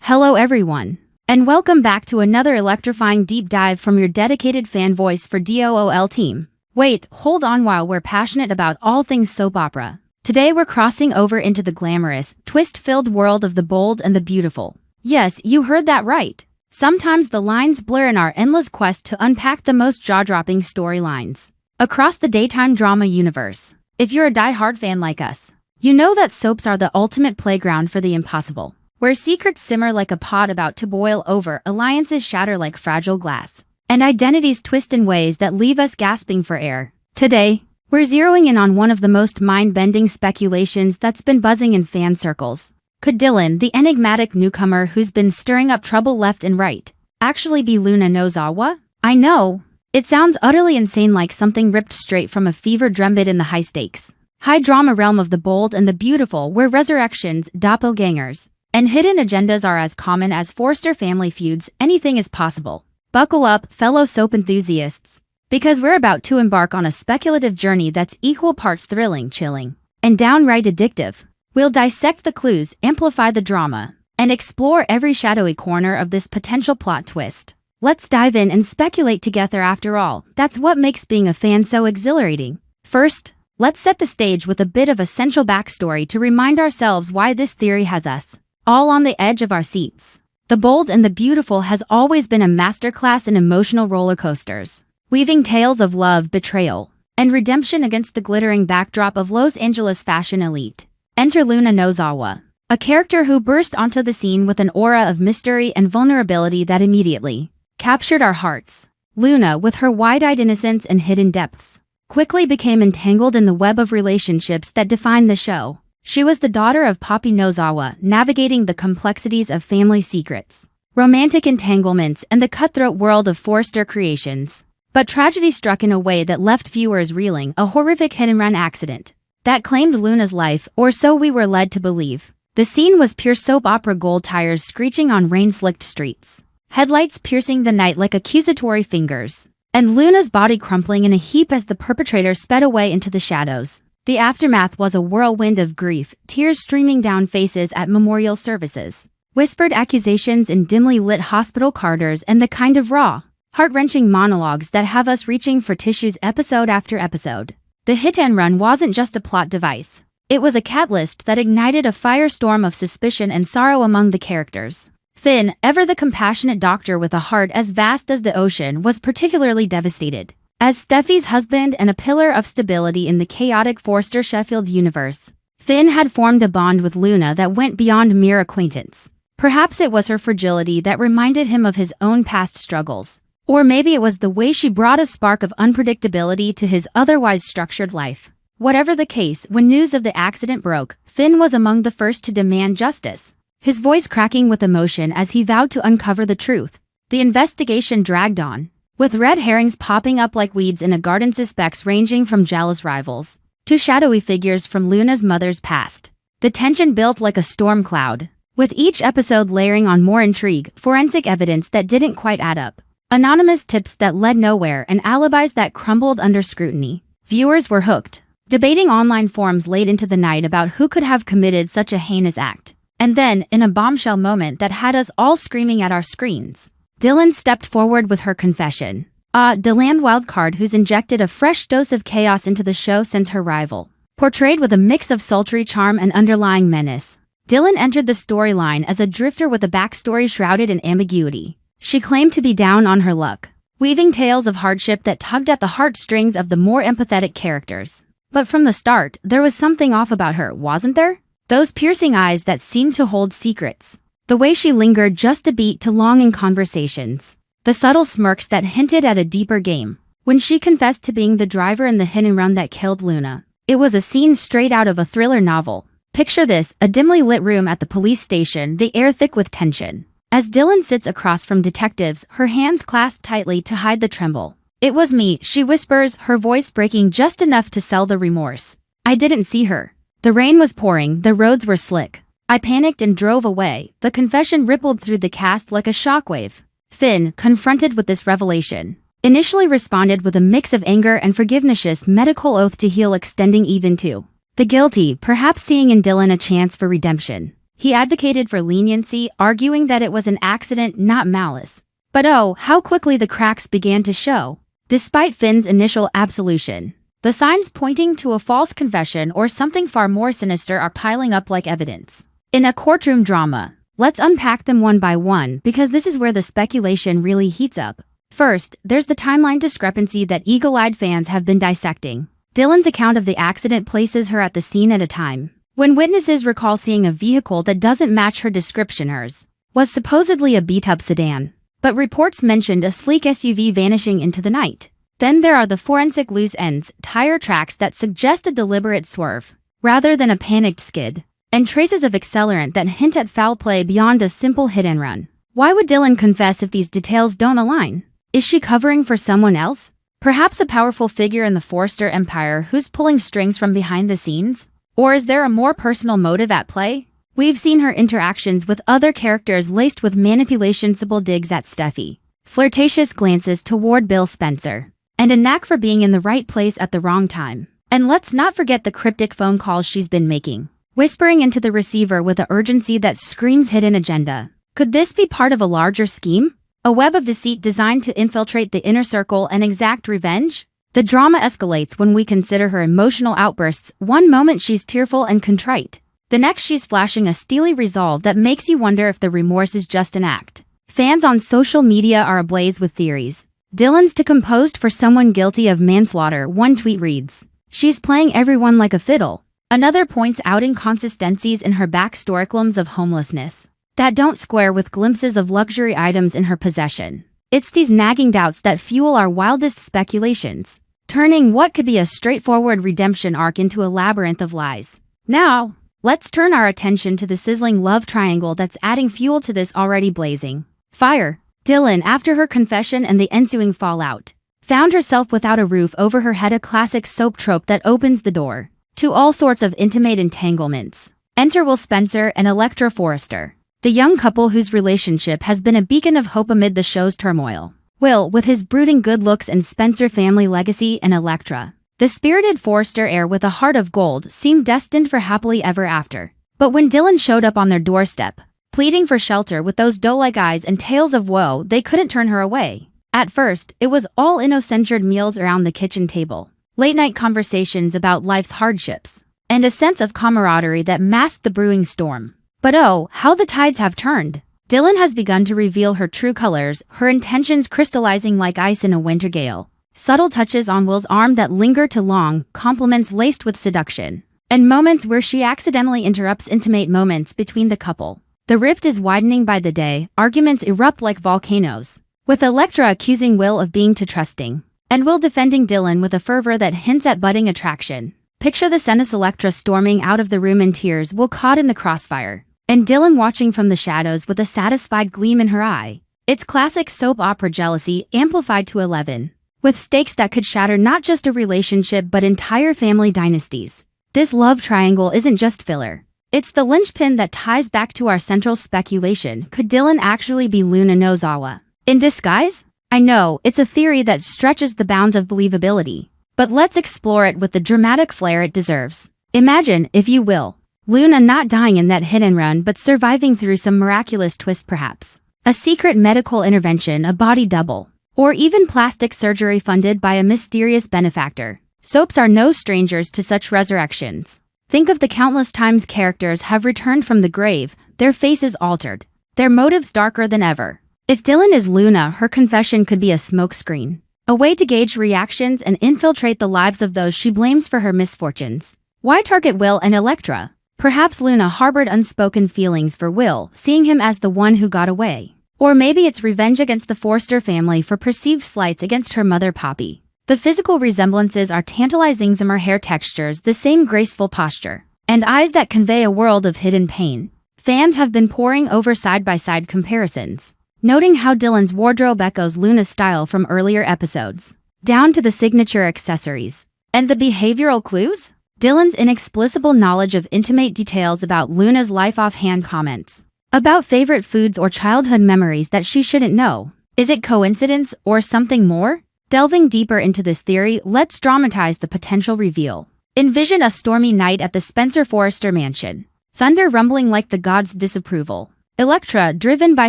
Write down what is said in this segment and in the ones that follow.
Hello everyone, and welcome back to another electrifying deep dive from your dedicated fan voice for DOOL team. Wait, hold on while we're passionate about all things soap opera. Today we're crossing over into the glamorous, twist-filled world of the bold and the beautiful. Yes, you heard that right. Sometimes the lines blur in our endless quest to unpack the most jaw-dropping storylines across the daytime drama universe. If you're a die-hard fan like us, you know that soaps are the ultimate playground for the impossible, where secrets simmer like a pot about to boil over, alliances shatter like fragile glass, and identities twist in ways that leave us gasping for air. Today, we're zeroing in on one of the most mind-bending speculations that's been buzzing in fan circles. Could Dylan, the enigmatic newcomer who's been stirring up trouble left and right, actually be Luna Nozawa? I know, it sounds utterly insane, like something ripped straight from a fever drumbeat in the high-stakes, high-drama realm of the bold and the beautiful, where resurrections, doppelgangers, and hidden agendas are as common as Forster family feuds. Anything is possible. Buckle up, fellow soap enthusiasts, because we're about to embark on a speculative journey that's equal parts thrilling, chilling, and downright addictive. We'll dissect the clues, amplify the drama, and explore every shadowy corner of this potential plot twist. Let's dive in and speculate together. After all, that's what makes being a fan so exhilarating. First, let's set the stage with a bit of essential backstory to remind ourselves why this theory has us all on the edge of our seats. The Bold and the Beautiful has always been a masterclass in emotional roller coasters, weaving tales of love, betrayal, and redemption against the glittering backdrop of Los Angeles fashion elite. Enter Luna Nozawa, a character who burst onto the scene with an aura of mystery and vulnerability that immediately captured our hearts. Luna, with her wide-eyed innocence and hidden depths, quickly became entangled in the web of relationships that defined the show. She was the daughter of Poppy Nozawa, navigating the complexities of family secrets, romantic entanglements, and the cutthroat world of Forster creations. But tragedy struck in a way that left viewers reeling, a horrific hit-and-run accident that claimed Luna's life, or so we were led to believe. The scene was pure soap opera gold, tires screeching on rain-slicked streets, headlights piercing the night like accusatory fingers, and Luna's body crumpling in a heap as the perpetrator sped away into the shadows. The aftermath was a whirlwind of grief, tears streaming down faces at memorial services, whispered accusations in dimly lit hospital corridors, and the kind of raw, heart-wrenching monologues that have us reaching for tissues episode after episode. The hit-and-run wasn't just a plot device. It was a catalyst that ignited a firestorm of suspicion and sorrow among the characters. Finn, ever the compassionate doctor with a heart as vast as the ocean, was particularly devastated. As Steffi's husband and a pillar of stability in the chaotic Forster Sheffield universe, Finn had formed a bond with Luna that went beyond mere acquaintance. Perhaps it was her fragility that reminded him of his own past struggles. Or maybe it was the way she brought a spark of unpredictability to his otherwise structured life. Whatever the case, when news of the accident broke, Finn was among the first to demand justice, his voice cracking with emotion as he vowed to uncover the truth. The investigation dragged on, with red herrings popping up like weeds in a garden, suspects ranging from jealous rivals to shadowy figures from Luna's mother's past. The tension built like a storm cloud, with each episode layering on more intrigue, forensic evidence that didn't quite add up, anonymous tips that led nowhere, and alibis that crumbled under scrutiny. Viewers were hooked, debating online forums late into the night about who could have committed such a heinous act. And then, in a bombshell moment that had us all screaming at our screens, Dylan stepped forward with her confession. Dylan wildcard who's injected a fresh dose of chaos into the show since her rival. Portrayed with a mix of sultry charm and underlying menace, Dylan entered the storyline as a drifter with a backstory shrouded in ambiguity. She claimed to be down on her luck, weaving tales of hardship that tugged at the heartstrings of the more empathetic characters. But from the start, there was something off about her, wasn't there? Those piercing eyes that seemed to hold secrets. The way she lingered just a beat too long in conversations. The subtle smirks that hinted at a deeper game. When she confessed to being the driver in the hit-and-run that killed Luna, it was a scene straight out of a thriller novel. Picture this, a dimly lit room at the police station, the air thick with tension. As Dylan sits across from detectives, her hands clasped tightly to hide the tremble. "It was me," she whispers, her voice breaking just enough to sell the remorse. "I didn't see her. The rain was pouring, the roads were slick. I panicked and drove away." The confession rippled through the cast like a shockwave. Finn, confronted with this revelation, initially responded with a mix of anger and forgiveness, medical oath to heal extending even to the guilty, perhaps seeing in Dylan a chance for redemption. He advocated for leniency, arguing that it was an accident, not malice. But oh, how quickly the cracks began to show. Despite Finn's initial absolution, the signs pointing to a false confession or something far more sinister are piling up like evidence. In a courtroom drama, let's unpack them one by one because this is where the speculation really heats up. First, there's the timeline discrepancy that eagle-eyed fans have been dissecting. Dylan's account of the accident places her at the scene at a time when witnesses recall seeing a vehicle that doesn't match her description. Hers was supposedly a beat-up sedan, but reports mentioned a sleek SUV vanishing into the night. Then there are the forensic loose ends, tire tracks that suggest a deliberate swerve rather than a panicked skid, and traces of accelerant that hint at foul play beyond a simple hit and run. Why would Dylan confess if these details don't align? Is she covering for someone else? Perhaps a powerful figure in the Forrester empire who's pulling strings from behind the scenes? Or is there a more personal motive at play? We've seen her interactions with other characters laced with manipulation, simple digs at Steffi, flirtatious glances toward Bill Spencer, and a knack for being in the right place at the wrong time. And let's not forget the cryptic phone calls she's been making, whispering into the receiver with an urgency that screams hidden agenda. Could this be part of a larger scheme? A web of deceit designed to infiltrate the inner circle and exact revenge? The drama escalates when we consider her emotional outbursts. One moment she's tearful and contrite. The next she's flashing a steely resolve that makes you wonder if the remorse is just an act. Fans on social media are ablaze with theories. Dylan's too composed for someone guilty of manslaughter, one tweet reads. She's playing everyone like a fiddle. Another points out inconsistencies in her backstory of homelessness that don't square with glimpses of luxury items in her possession. It's these nagging doubts that fuel our wildest speculations, turning what could be a straightforward redemption arc into a labyrinth of lies. Now, let's turn our attention to the sizzling love triangle that's adding fuel to this already blazing fire. Dylan, after her confession and the ensuing fallout, found herself without a roof over her head, a classic soap trope that opens the door to all sorts of intimate entanglements. Enter Will Spencer and Electra Forrester, the young couple whose relationship has been a beacon of hope amid the show's turmoil. Will, with his brooding good looks and Spencer family legacy, and Electra, the spirited Forrester heir with a heart of gold, seemed destined for happily ever after. But when Dylan showed up on their doorstep, pleading for shelter with those doe-like eyes and tales of woe, they couldn't turn her away. At first, it was all innocent meals around the kitchen table, late-night conversations about life's hardships, and a sense of camaraderie that masked the brewing storm. But oh, how the tides have turned. Dylan has begun to reveal her true colors, her intentions crystallizing like ice in a winter gale. Subtle touches on Will's arm that linger too long, compliments laced with seduction, and moments where she accidentally interrupts intimate moments between the couple. The rift is widening by the day, arguments erupt like volcanoes, with Electra accusing Will of being too trusting, and Will defending Dylan with a fervor that hints at budding attraction. Picture the senseless Electra storming out of the room in tears, Will caught in the crossfire, and Dylan watching from the shadows with a satisfied gleam in her eye. It's classic soap opera jealousy amplified to 11, with stakes that could shatter not just a relationship but entire family dynasties. This love triangle isn't just filler. It's the linchpin that ties back to our central speculation. Could Dylan actually be Luna Nozawa in disguise? I know, it's a theory that stretches the bounds of believability, but let's explore it with the dramatic flair it deserves. Imagine, if you will, Luna not dying in that hit and run but surviving through some miraculous twist, perhaps a secret medical intervention, a body double, or even plastic surgery funded by a mysterious benefactor. Soaps are no strangers to such resurrections. Think of the countless times characters have returned from the grave, their faces altered, their motives darker than ever. If Dylan is Luna, her confession could be a smokescreen, a way to gauge reactions and infiltrate the lives of those she blames for her misfortunes. Why target Will and Electra? Perhaps Luna harbored unspoken feelings for Will, seeing him as the one who got away. Or maybe it's revenge against the Forrester family for perceived slights against her mother Poppy. The physical resemblances are tantalizing, similar hair textures, the same graceful posture, and eyes that convey a world of hidden pain. Fans have been poring over side-by-side comparisons, noting how Dylan's wardrobe echoes Luna's style from earlier episodes, down to the signature accessories. And the behavioral clues? Dylan's inexplicable knowledge of intimate details about Luna's life, offhand comments about favorite foods or childhood memories that she shouldn't know. Is it coincidence or something more? Delving deeper into this theory, let's dramatize the potential reveal. Envision a stormy night at the Spencer Forrester mansion. thunder rumbling like the gods' disapproval. Elektra, driven by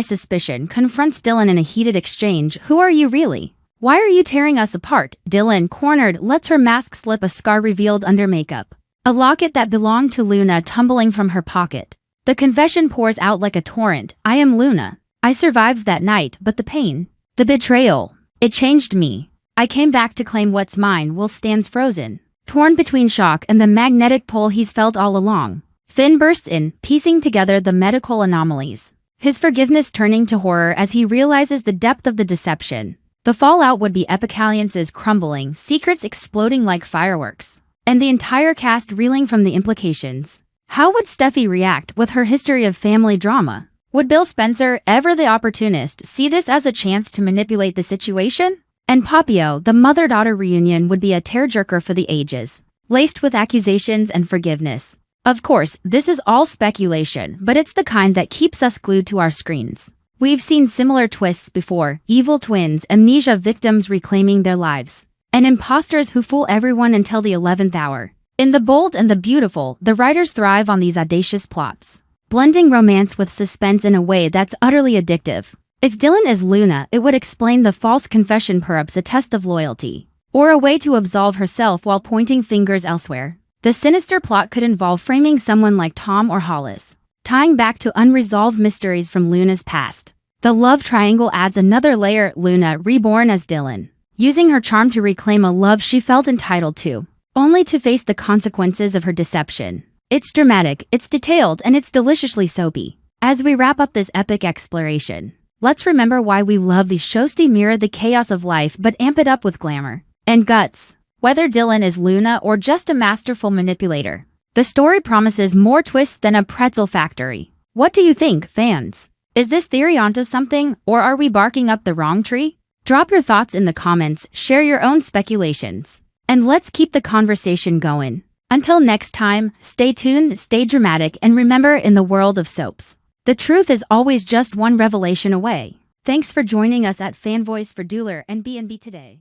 suspicion, confronts Dylan in a heated exchange. Who are you really? Why are you tearing us apart? Dylan, cornered, lets her mask slip, a scar revealed under makeup. A locket that belonged to Luna tumbling from her pocket. The confession pours out like a torrent. I am Luna. I survived that night, but the pain, the betrayal, it changed me. I came back to claim what's mine. Will stands frozen, torn between shock and the magnetic pull he's felt all along. Finn bursts in, piecing together the medical anomalies. His forgiveness turning to horror as he realizes the depth of the deception. The fallout would be epic. Alliances crumbling, secrets exploding like fireworks, and the entire cast reeling from the implications. How would Steffi react with her history of family drama? Would Bill Spencer, ever the opportunist, see this as a chance to manipulate the situation? And Papio, the mother-daughter reunion, would be a tearjerker for the ages, laced with accusations and forgiveness. Of course, this is all speculation, but it's the kind that keeps us glued to our screens. We've seen similar twists before: evil twins, amnesia victims reclaiming their lives, and imposters who fool everyone until the 11th hour. In The Bold and the Beautiful, the writers thrive on these audacious plots, blending romance with suspense in a way that's utterly addictive. If Dylan is Luna, it would explain the false confession, perhaps a test of loyalty, or a way to absolve herself while pointing fingers elsewhere. The sinister plot could involve framing someone like Tom or Hollis, tying back to unresolved mysteries from Luna's past. The love triangle adds another layer: Luna, reborn as Dylan, using her charm to reclaim a love she felt entitled to, only to face the consequences of her deception. It's dramatic, it's detailed, and it's deliciously soapy. As we wrap up this epic exploration, let's remember why we love these shows. They mirror the chaos of life but amp it up with glamour and guts. Whether Dylan is Luna or just a masterful manipulator, the story promises more twists than a pretzel factory. What do you think, fans? Is this theory onto something, or are we barking up the wrong tree? Drop your thoughts in the comments, share your own speculations, and let's keep the conversation going. Until next time, stay tuned, stay dramatic, and remember, in the world of soaps, the truth is always just one revelation away. Thanks for joining us at Fan Voice for DOOL and B&B today.